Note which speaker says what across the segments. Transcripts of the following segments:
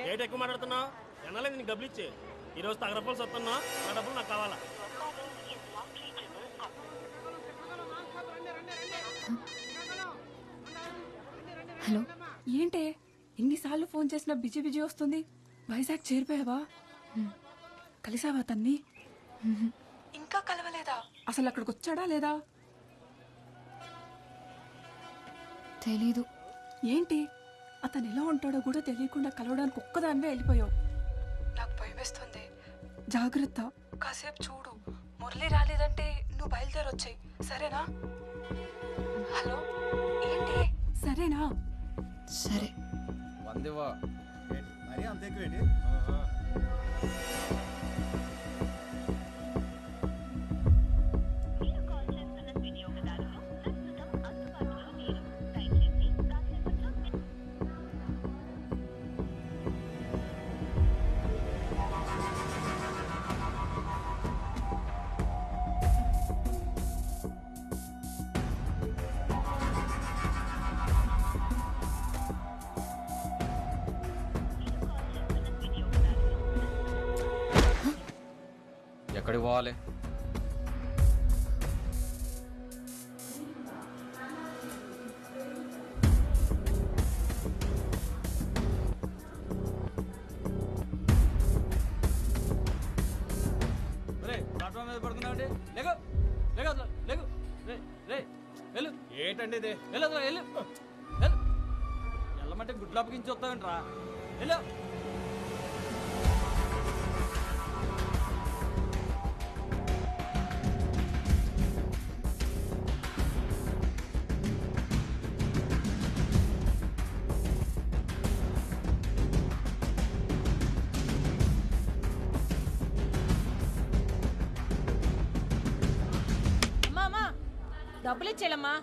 Speaker 1: Rate ఎక్కువ మాట్లాడుతున్నావు ఎన్నాలేదు నీకు డబ్బులు ఇచ్చే ఈరోజు తగరపాల్సి వస్తున్నా నా డబ్బులు నాకు కావాలా.
Speaker 2: హలో ఏంటే ఎన్నిసార్లు ఫోన్ చేసినా బిజీ బిజీ వస్తుంది. వైజాగ్ చేరిపోయావా? కలిసావా తన్ని? ఇంకా కలవలేదా? అసలు అక్కడికి వచ్చాడా లేదా?
Speaker 3: తెలీదు.
Speaker 2: ఏంటి అతను ఎలా ఉంటాడో కూడా తెలియకుండా కలవడానికి ఒక్కదానివే వెళ్ళిపోయావు. నాకు భయమేస్తుంది. జాగ్రత్త, కాసేపు చూడు. మురళి రాలేదంటే నువ్వు బయలుదేరొచ్చాయి, సరేనా? హలో ఏంటి సరేనా?
Speaker 3: సరే.
Speaker 4: మరి అంత ఎక్కువేంటి?
Speaker 5: ఎక్కడికి పోవాలి?
Speaker 1: ప్లాట్ఫామ్ మీద పడుతున్నావు లేకు లేకు లేకు వెళ్ళు. ఏంటండి ఇది? వెళ్ళు వెళ్ళు వెళ్ళమంటే గుడ్లు అప్పగించి వస్తావేంట్రా? వెళ్ళు.
Speaker 6: డబ్బులు ఇచ్చేలమ్మా.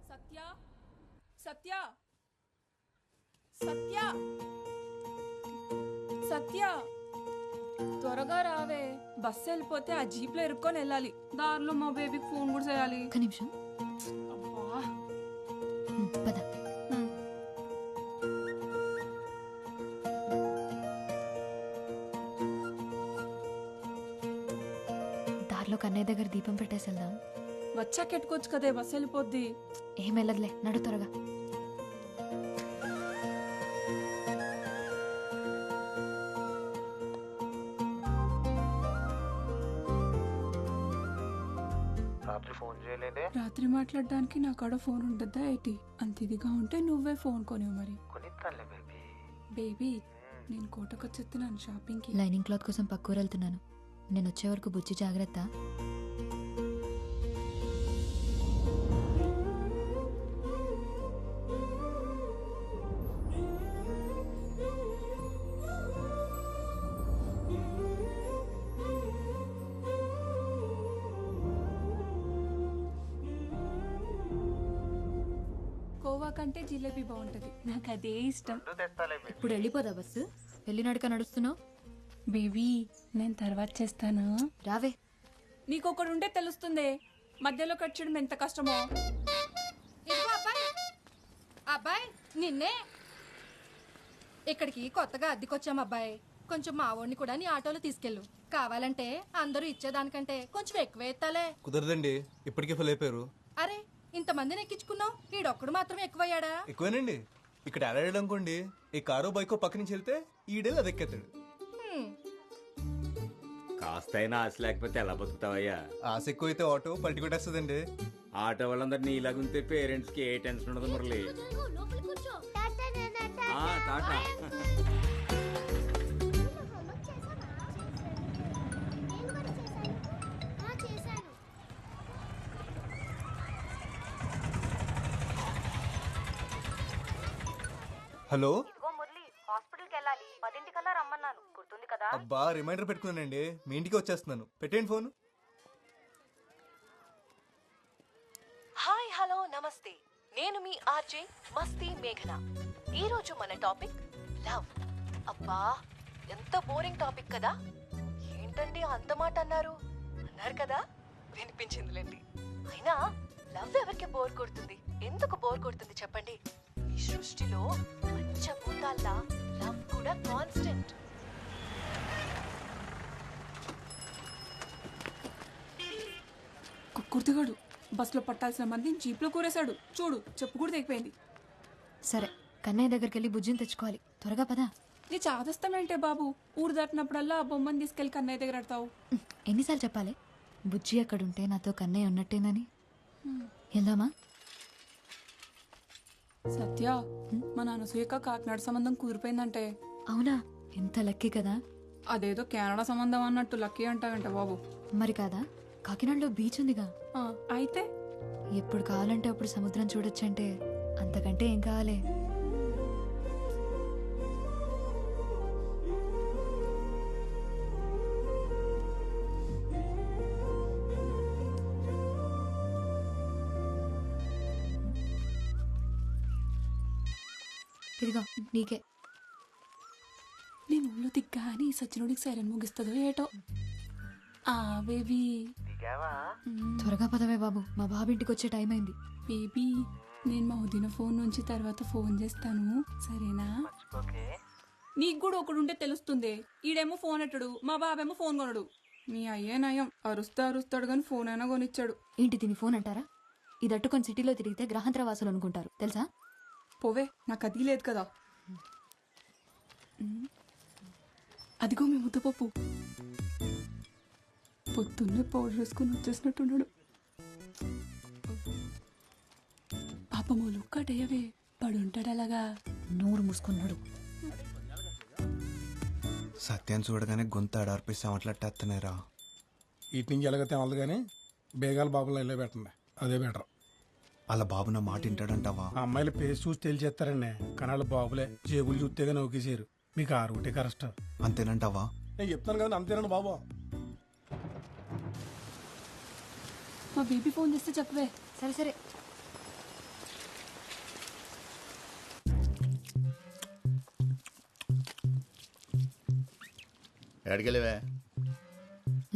Speaker 2: సత్య సత్య సత్య సత్య త్వరగా రావే. బస్సు వెళ్ళిపోతే ఆ జీప్లో ఇరుక్కొని వెళ్ళాలి. దారిలో మా బేబీకి ఫోన్ కూడా చేయాలి.
Speaker 3: ఒక్క నిమిషం.
Speaker 2: అబ్బా
Speaker 3: పద. దారిలో కన్నయ్య దగ్గర దీపం పెట్టేసి వెళ్దాం.
Speaker 2: వచ్చాక ఎట్టుకోవచ్చు కదే, బస్సు వెళ్ళిపోద్ది.
Speaker 3: ఏం వెళ్ళదులే, నడు త్వరగా.
Speaker 4: రాత్రి ఫోన్ చేయలేదే?
Speaker 2: రాత్రి మాట్లాడడానికి నా కాడ ఫోన్ ఉండద్దా ఏంటి? అంత ఇదిగా ఉంటే నువ్వే ఫోన్ కొనివు మరి.
Speaker 4: కొనిస్తానులే బేబీ.
Speaker 2: బేబీ నేను కోటకొచ్చేస్తున్నాను షాపింగ్కి.
Speaker 3: లైనింగ్ క్లాత్ కోసం పక్కూరు వెళ్తున్నాను. నేను వచ్చే వరకు బుజ్జి జాగ్రత్త.
Speaker 2: కోవా కంటే జిలేబీ బాగుంటది, నాకు అదే ఇష్టం.
Speaker 3: ఇప్పుడు వెళ్ళిపోదా బస్సు? వెళ్ళినడుక నడుస్తున్నావు.
Speaker 2: బేబీ నేను తర్వాత చేస్తాను,
Speaker 3: రావే.
Speaker 2: నీకొకడు ఉంటే తెలుస్తుంది మధ్యలో కట్టడం ఎంత కష్టమో.
Speaker 7: ఇదిగో అబ్బాయి, అబ్బాయి నిన్నే. ఇక్కడికి కొత్తగా అద్దెకొచ్చాం అబ్బాయి. కొంచెం మా వాడిని కూడా నీ ఆటోలో తీసుకెళ్ళు. కావాలంటే అందరూ ఇచ్చేదానికంటే కొంచెం ఎక్కువ ఎత్తాలే.
Speaker 4: కుదరదండి, ఇప్పటికే ఫుల్ అయిపోయారు.
Speaker 7: అరే ఇంతమందిని ఎక్కించుకున్నావు, ఈడొక్కడు మాత్రం ఎక్కువయ్యాడా?
Speaker 4: ఎక్కువేనండి. ఇక్కడ ఆడాడు అనుకోండి, ఈ కారో బైకో పక్క నుంచి వెళ్తే ఈడేళ్ళు అది ఎక్కేస్తాడు.
Speaker 8: కాస్తైనా ఆశ లేకపోతే ఎలా బతుకుతావయ్యా?
Speaker 4: ఆశ ఎక్కువ అయితే ఆటో పల్టి కొట్టేస్తుందండి.
Speaker 8: ఆటో వాళ్ళందరినీ ఇలాగుంటే పేరెంట్స్ కి ఏ టెన్షన్ ఉండదు మురళి. టాటా.
Speaker 4: హలో
Speaker 9: ఇదిగో మురళి హాస్పిటల్కి వెళ్ళాలి 10 రమ్మన్నాను గుర్తుంది కదా.
Speaker 4: అబ్బా రిమైండర్ పెట్టుకున్నానండి, మీ ఇంటికి వచ్చేస్తున్నాను. పెట్టేయండి ఫోన్.
Speaker 10: హాయ్ హలో నమస్తే, నేను మీ ఆర్జే మస్తీ మేఘన. ఈరోజు మన టాపిక్ లవ్. అబ్బా ఎంత బోరింగ్ టాపిక్ కదా. ఏంటండి అంత మాట అన్నారు కదా, వినిపించిందిలేండి. అయినా లవ్ ఎవరికి బోర్ కొడుతుంది, ఎందుకు బోర్ కొడుతుంది చెప్పండి. ఈ సృష్టిలో పంచభూతాల్లా లవ్ కూడా కాన్స్టెంట్.
Speaker 2: కుర్తిగాడు బస్సులో పట్టాల్సిన మంది జీప్లో కూరేశాడు. చూడు చెప్పు కూడా తెగిపోయింది.
Speaker 3: సరే కన్నయ్య దగ్గరికి వెళ్ళి బుజ్జిని తెచ్చుకోవాలి, త్వరగా పదా.
Speaker 2: నీ చాదస్తామేంటే బాబు, ఊరు దాటినప్పుడల్లా ఆ బొమ్మని తీసుకెళ్లి కన్నయ్య దగ్గర ఆడతావు.
Speaker 3: ఎన్నిసార్లు చెప్పాలి బుజ్జి అక్కడుంటే నాతో కన్నయ్య ఉన్నట్టేనని. వెళ్దామా?
Speaker 2: సత్య, మా నాన్న సూయక కాకినాడ సంబంధం కుదిరిపోయిందంటే.
Speaker 3: అవునా, ఎంత లక్కీ కదా.
Speaker 2: అదేదో కెనడా సంబంధం అన్నట్టు లక్కీ అంటావంట బాబు.
Speaker 3: మరి కాదా, కాకినాడలో బీచ్ ఉందిగా.
Speaker 2: ఆ, అయితే
Speaker 3: ఎప్పుడు కావాలంటే అప్పుడు సముద్రం చూడొచ్చంటే అంతకంటే ఏం కావాలి. ఇదిగో నీకే.
Speaker 2: నేను ఊళ్ళో దిగ్గా అని సచ్చినోడికి సైరన్ ముగిస్తుందో ఏటో. ఆ బేబీ
Speaker 3: త్వరగా పదవే బాబు, మా బాబింటికి వచ్చే టైం అయింది.
Speaker 2: బేబీ, నేను మా వదిన ఫోన్ నుంచి తర్వాత ఫోన్ చేస్తాను, సరేనా? నీకు కూడా ఒకడు ఉంటే తెలుస్తుంది. ఈడేమో ఫోన్ ఎట్టడు, మా బాబేమో ఫోన్ కొనడు. మీ అయ్యే నయం, అరుస్తాడు కానీ ఫోన్ అయినా కొనిచ్చాడు.
Speaker 3: ఏంటి దీని ఫోన్ అంటారా? ఇది అట్టుకొని సిటీలో తిరిగితే గ్రహాంతర వాసులు అనుకుంటారు తెలుసా.
Speaker 2: పోవే, నాకు అది లేదు కదా. అదిగో మీ ముద్దపప్పు పొద్దున్నే పౌడర్ వేసుకుని వచ్చేసినట్టున్నాడు. పాపమూలు కడయవే పడుంటాడు అలాగా.
Speaker 3: నోరు మూసుకున్నాడు.
Speaker 11: సత్యాన్ని చూడగానే గొంతు అడార్పిస్తే మాట్లాడేస్తున్నారా.
Speaker 12: ఇటు నుంచి ఎలాగైతే అవ్వదు కానీ బేగాల బాబులో వెళ్ళే పెట్టండి, అదే బెటర్.
Speaker 11: అలా బాబు నా మాట వింటాడంటావా?
Speaker 12: ఆ అమ్మాయిల పేరు చూసి తెలిచేస్తారండి, కానీ వాళ్ళ బాబులే జేబులు చూస్తేగా నౌకేసారు. మీకు ఆ రూటే కరెక్ట్.
Speaker 11: అంతేనంటావా?
Speaker 12: నేను చెప్తాను కదా, అంతేనండి బాబు.
Speaker 2: మా బేబీ ఫోన్ చేస్తే చెప్పవే.
Speaker 3: సరే సరే.
Speaker 13: ఎక్కడికెళ్ళవే?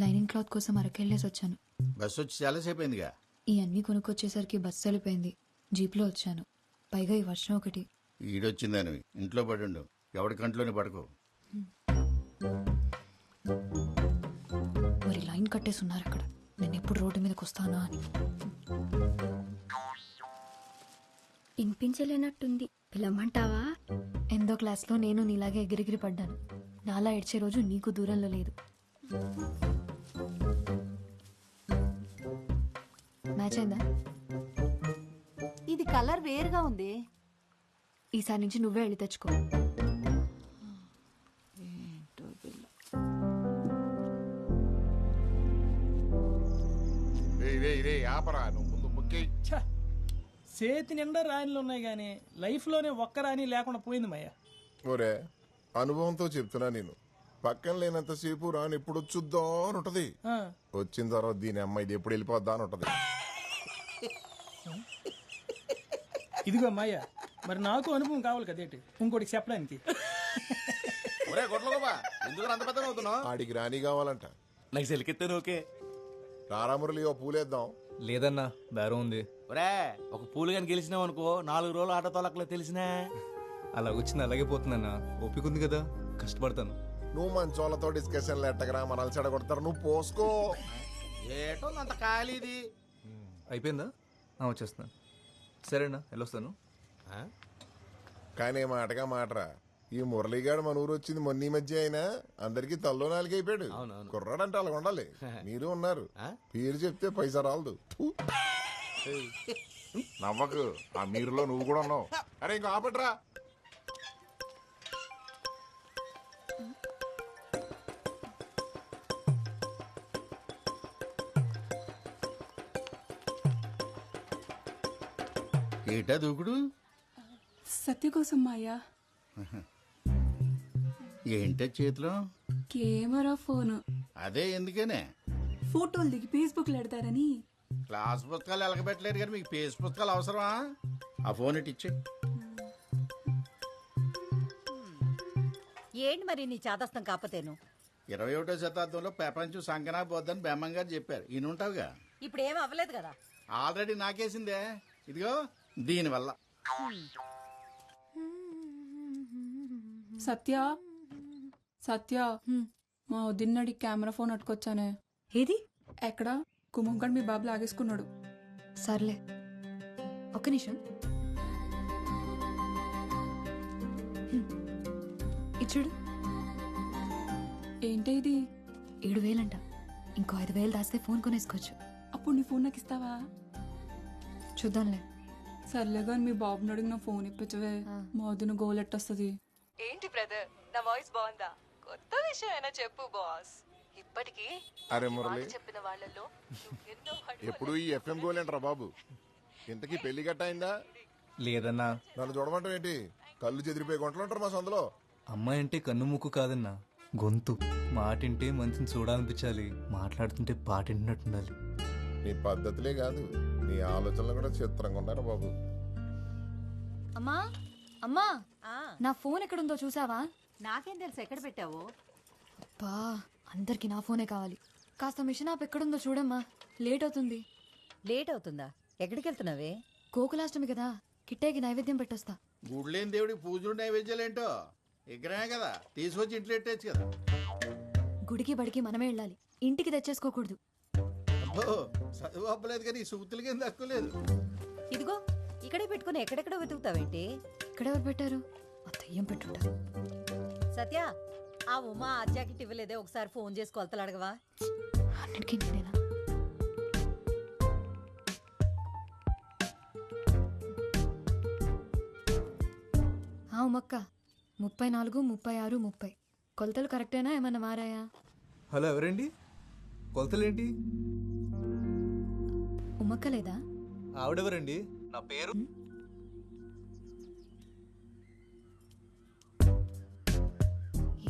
Speaker 3: లైనింగ్ క్లాత్ కోసం అరకెళ్ళేసి వచ్చాను.
Speaker 13: బస్సు వచ్చి చాలాసేపు అయిందిగా.
Speaker 3: ఈ అన్ని కొనుక్కొచ్చేసరికి బస్సు వెళ్ళిపోయింది. జీప్లో వచ్చాను, పైగా ఈ వర్షం ఒకటి.
Speaker 13: ఈడొచ్చిందని ఇంట్లో పడుండు, ఎవడి కంట్లోనే పడుకో.
Speaker 3: మరి లైన్ కట్టేస్తున్నారు అక్కడ, నేను ఎప్పుడు రోడ్డు మీదకి వస్తానా అని.
Speaker 9: వినిపించలేనట్టుంది, పిలవమంటావా?
Speaker 3: ఎందో క్లాస్లో నేను నీలాగే ఎగిరిగిరి పడ్డాను. నాలా ఏడ్చే రోజు నీకు దూరంలో లేదు. మ్యాచ్ అయిందా?
Speaker 9: ఇది కలర్ వేరుగా ఉంది.
Speaker 3: ఈసారి నుంచి నువ్వే వెళ్ళి తెచ్చుకో.
Speaker 1: చేతి నిండా రాణిలు ఉన్నాయి గానీ లైఫ్ లోనే ఒక్క రాణి లేకుండా పోయింది మయ్య.
Speaker 14: ఒరే, అనుభవంతో చెప్తున్నా, నేను పక్కన లేనంతసేపు రాని ఎప్పుడు వచ్చుద్దా అని ఉంటది. వచ్చిన తర్వాత దీని అమ్మాయి ఇది ఎప్పుడు వెళ్ళిపోద్దా అని ఉంటది.
Speaker 1: ఇదిగో అమ్మాయ్య, మరి నాకు అనుభవం కావాలి కదేటి ఇంకోటికి చెప్పడానికి.
Speaker 14: ఆడికి రాణి కావాలంట.
Speaker 4: నాకు సెలికెత్తాను. ఓకే
Speaker 14: రారామురళి, ఓ పూలేద్దాం.
Speaker 4: లేదన్నా, బేరం ఉంది.
Speaker 8: ఒరే, ఒక పూలు కానీ గెలిచినావు అనుకో, 4 రోజులు ఆటో తోలకలే తెలిసినా.
Speaker 4: అలా వచ్చింది అలాగే పోతుందన్నా, ఓపిక ఉంది కదా, కష్టపడతాను.
Speaker 14: నువ్వు మంచోళ్ళతో డిస్కషన్లు ఎట్టగరా, మనల్ని చెడగొడతారు. నువ్వు పోసుకో.
Speaker 8: ఏటో అంత ఖాళీది.
Speaker 4: అయిపోయిందా? వచ్చేస్తున్నాను. సరేనా, వెళ్ళొస్తాను.
Speaker 14: కానీ మాటగా మాటరా, ఈ మురళీగాడు మన ఊరు వచ్చింది మొన్న ఈ మధ్య అయినా అందరికి తల్లో నాలుగు అయిపోయాడు. కుర్రాడంటే అలా ఉండాలి. మీరు ఉన్నారు, పేరు చెప్తే పైసా రాలదు. నవ్వకు, ఆ మీరులో నువ్వు కూడా ఉన్నావు. అరే ఇంకా ఆపట్రా.
Speaker 13: ఏటా దూకుడు?
Speaker 2: సత్య కోసం మాయా.
Speaker 13: ఏంటే చేతిలో?
Speaker 2: Camera phone.
Speaker 13: అదే ఎందుకనే?
Speaker 2: ఫోటోలు దిగి ఫేస్బుక్ లో పెడతారని.
Speaker 13: క్లాస్ పుస్తకాలు ఎలగబెట్టలేరు కానీ మీకు పేస్ పుస్తకాలు అవసరమా? ఆ ఫోన్ ఇటు ఇచ్చే.
Speaker 6: ఏంటి మరి నీ చాదస్తం కాకపోతేను?
Speaker 13: 21వ శతాబ్దంలో ప్రపంచం సంకనా పోద్దని బెమ్మం గారు చెప్పారు. ఈయన ఉంటావుగా.
Speaker 6: ఇప్పుడు ఏం అవ్వలేదు కదా.
Speaker 13: ఆల్రెడీ నాకేసిందే. ఇదిగో దీనివల్ల.
Speaker 2: సత్య సత్య మా వదిన్నడి కెమెరా ఫోన్ అట్టుకొచ్చానే.
Speaker 3: ఏది?
Speaker 2: ఎక్కడ? కుమంకడ్ మీ బాబు లాగేసుకున్నాడు.
Speaker 3: సర్లే ఒక్క నిమిషం. ఇచ్చుడు.
Speaker 2: ఏంటి ఇది?
Speaker 3: 7,000 ఇంకో 5,000 దాస్తే ఫోన్ కొనేసుకోవచ్చు.
Speaker 2: అప్పుడు నీ ఫోన్ నాకు ఇస్తావా?
Speaker 3: చూద్దాంలే.
Speaker 2: సర్లేగా మీ బాబుని అడిగిన ఫోన్ ఇప్పించవే. మా వదిన గోల్ ఎట్టొస్తుంది.
Speaker 10: ఏంటి బ్రదర్, నా వాయిస్ బాగుందా? కొత్త విషయం అయినా చెప్పు బాస్. ఇప్పటికీ
Speaker 14: అరే మురళి,
Speaker 10: చెప్పిన వాళ్ళలో ఎన్నో
Speaker 14: ఎప్పుడు ఈ ఎఫ్ఎం గోలేంట్రా బాబు? ఇంతకీ పెళ్లి గట్ట అయిందా?
Speaker 4: లేదన్నా.
Speaker 14: నన్ను చూడమంటావు ఏంటి? కళ్ళు చెదిరిపోయి కొంటలుంటారు మా సందులో.
Speaker 4: అమ్మాయి అంటే కన్ను ముక్కు కాదన్నా, గొంతు. మాటింటే మంచిని చూడాలనిపించాలి, మాట్లాడుతుంటే పాటింటున్నట్టుండాలి.
Speaker 14: నీ పద్ధతులే కాదు, నీ ఆలోచనలు కూడా చిత్రంగా ఉన్నారు బాబు.
Speaker 3: అమ్మా అమ్మా, నా ఫోన్ ఎక్కడుందో చూసావా?
Speaker 6: నాకేం తెలుసు ఎక్కడ పెట్టావు?
Speaker 3: అబ్బా, అందరికి నా ఫోనే కావాలి. కాస్త మిషన్ ఆప్ ఎక్కడుందో చూడమ్మా, లేట్ అవుతుంది.
Speaker 6: లేట్ అవుతుందా? ఎక్కడికి వెళ్తున్నావే?
Speaker 3: గోకులాష్టమి కదా, కిట్టేకి నైవేద్యం పెట్టొస్తా.
Speaker 13: గుడ్లేని దేవుడికి పూజలు నైవేద్యాలేంటో విగ్రహమే కదా, తీసుకొచ్చి ఇంట్లో పెట్టేచ్చు కదా.
Speaker 3: గుడికి బడికి మనమే వెళ్ళాలి, ఇంటికి తెచ్చేసుకోకూడదు.
Speaker 13: అబ్బో, చదువు అప్పలేదు కానీ సూతులకి ఏం తక్కువ లేదు.
Speaker 6: ఇదిగో ఇక్కడే పెట్టుకుని ఎక్కడెక్కడ వెతుకుతావేంటి?
Speaker 3: ఇక్కడెవరు పెట్టారు? ఆ దెయ్యం పెట్టుంటారు.
Speaker 6: సత్య, ఆ ఉమా ఆ జాకెట్ ఇవ్వలేదే, ఒకసారి ఫోన్ చేసి కొలతలు అడగవా?
Speaker 3: అన్నిటికీ నేనేనా? ఉమక్క, 34, 36, 30 కొలతలు కరెక్టేనా? ఏమన్నా మారాయా?
Speaker 4: హలో, ఎవరండి? కొలతలేంటి?
Speaker 3: ఉమక్క లేదా?
Speaker 4: ఆవిడెవరండి? నా పేరు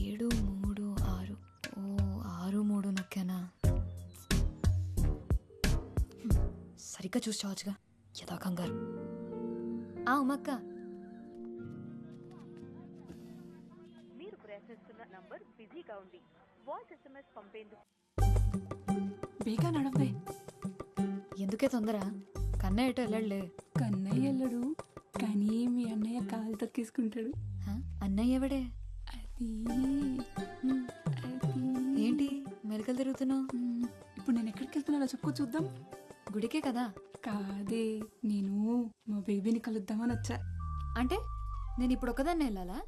Speaker 3: 7, 3, 6. ఓ 6, 3 నొక్కానా? సరిగ్గా చూసి చావచ్చుగా, యథా కంగారు. ఉమక్క,
Speaker 9: మీరు ప్రయత్నిస్తున్న నంబర్ బిజీగా ఉంది. Voice SMS పంపేందుకు.
Speaker 2: బేగా నడవే.
Speaker 3: ఎందుకే తొందర? కన్నయ్య ఎటో వెళ్ళలే.
Speaker 2: కన్నయ్య వెళ్ళడు, కానీ మీ అన్నయ్య కాలు తొక్కేసుకుంటాడు.
Speaker 3: అన్నయ్య ఎవడే?
Speaker 2: అది
Speaker 3: ఏంటి మెలకలు తిరుగుతున్నావు?
Speaker 2: ఇప్పుడు నేను ఎక్కడికి వెళ్తున్నానో చెప్పుకో చూద్దాం.
Speaker 3: గుడికే కదా?
Speaker 2: కాదే, నేను మా బేబీని కలుద్దామని వచ్చా.
Speaker 3: అంటే నేను ఇప్పుడు ఒకదాన్ని వెళ్ళాలా?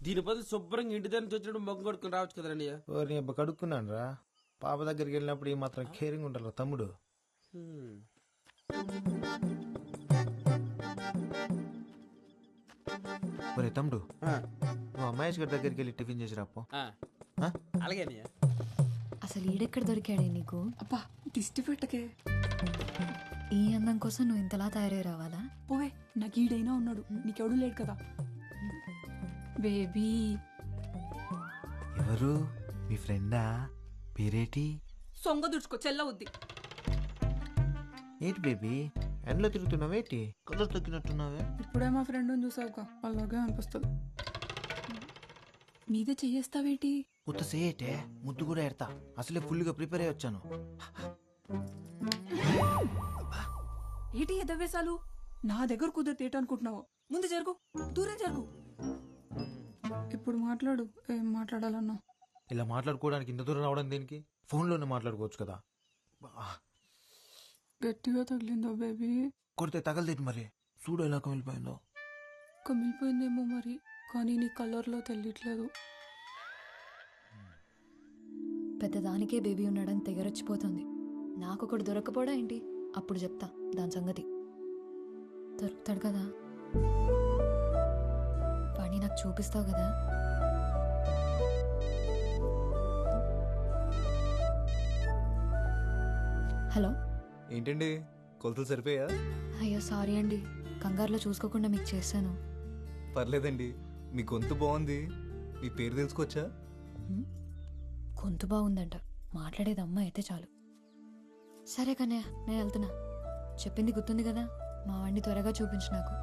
Speaker 1: దీని బదులు శుభ్రంగా ఇంటి దగ్గర నుంచి వచ్చినప్పుడు మొగ్గు కొడుకుని రావచ్చు కదండి.
Speaker 12: నీ అబ్బ కడుక్కున్నాను రా. పాప దగ్గరికి వెళ్ళినప్పుడు ఈ మాత్రం కేరింగ్ ఉంటారు తమ్ముడు.
Speaker 11: ఒరే తమ్ముడు, నువ్వు అమ్మాయేష్ గారి దగ్గరికి వెళ్ళి టిఫిన్ చేసి రాపో.
Speaker 1: అలాగే.
Speaker 3: అసలు ఈడెక్కడ దొరికాడే నీకు?
Speaker 2: అబ్బా, దిష్టి పెట్టకే.
Speaker 3: ఈ అందం కోసం నువ్వు ఇంతలా తయారై రావాలా?
Speaker 2: పోవే, నాకు ఈడైనా ఉన్నాడు, నీకెవడూ లేడు కదా. బేబీ.
Speaker 11: ఎవరు? మీ ఫ్రెండా? పేరేటి?
Speaker 2: సొంగ దుడుచుకో, చెల్లవుద్ది.
Speaker 11: ఏంటి బేబీ ఎండలో తిరుగుతున్నావేటి? కలర్ తగ్గినట్టున్నావే.
Speaker 2: ఇప్పుడే మా ఫ్రెండ్ని చూసావుగా, అలాగే అనిపిస్తుంది. మీదే చెయ్యేస్తావేటి?
Speaker 11: ఉత్త సేటే ముద్దు కూడా ఎడతా. అసలే ఫుల్గా ప్రిపేర్ అయ్యి వచ్చాను.
Speaker 2: ఏటి ఎదవేశాలు? నా దగ్గర కుదిరితే అనుకుంటున్నావు? ముందు జరుగు, దూరం జరుగు. ఇప్పుడు మాట్లాడు, ఏం మాట్లాడాలన్నా.
Speaker 11: ఇలా మాట్లాడుకోవడానికి ఇంత దూరం రావడం దేనికి? ఫోన్లోనే మాట్లాడుకోవచ్చు కదా.
Speaker 2: గట్టిగా తగిలిందో బేబీ?
Speaker 11: కొడితే తగలదేటి మరి. చూడు ఎలా కమిలిపోయిందో.
Speaker 2: కమిలిపోయిందేమో మరి, కానీ నీ కలర్లో తెలియట్లేదు.
Speaker 3: పెద్దదానికే బేబీ ఉన్నాడని తెగరొచ్చిపోతుంది. నాకొకడు దొరకపోడా ఏంటి? అప్పుడు చెప్తా దాని సంగతి. దొరుకుతాడు కదా, వాడిని నాకు చూపిస్తావు కదా? హలో.
Speaker 4: ఏంటండి కొలతలు సరిపోయా?
Speaker 3: అయ్యో సారీ అండి, కంగారులో చూసుకోకుండా మీకు చేశాను.
Speaker 4: పర్లేదండి, మీ గొంతు బాగుంది. మీ పేరు తెలుసుకోవచ్చా?
Speaker 3: గొంతు బాగుందంట, మాట్లాడేది అమ్మాయి అయితే చాలు. సరే కన్నయ్య, నేను వెళ్తున్నా. చెప్పింది గుర్తుంది కదా, మా వాడిని త్వరగా చూపించు నాకు.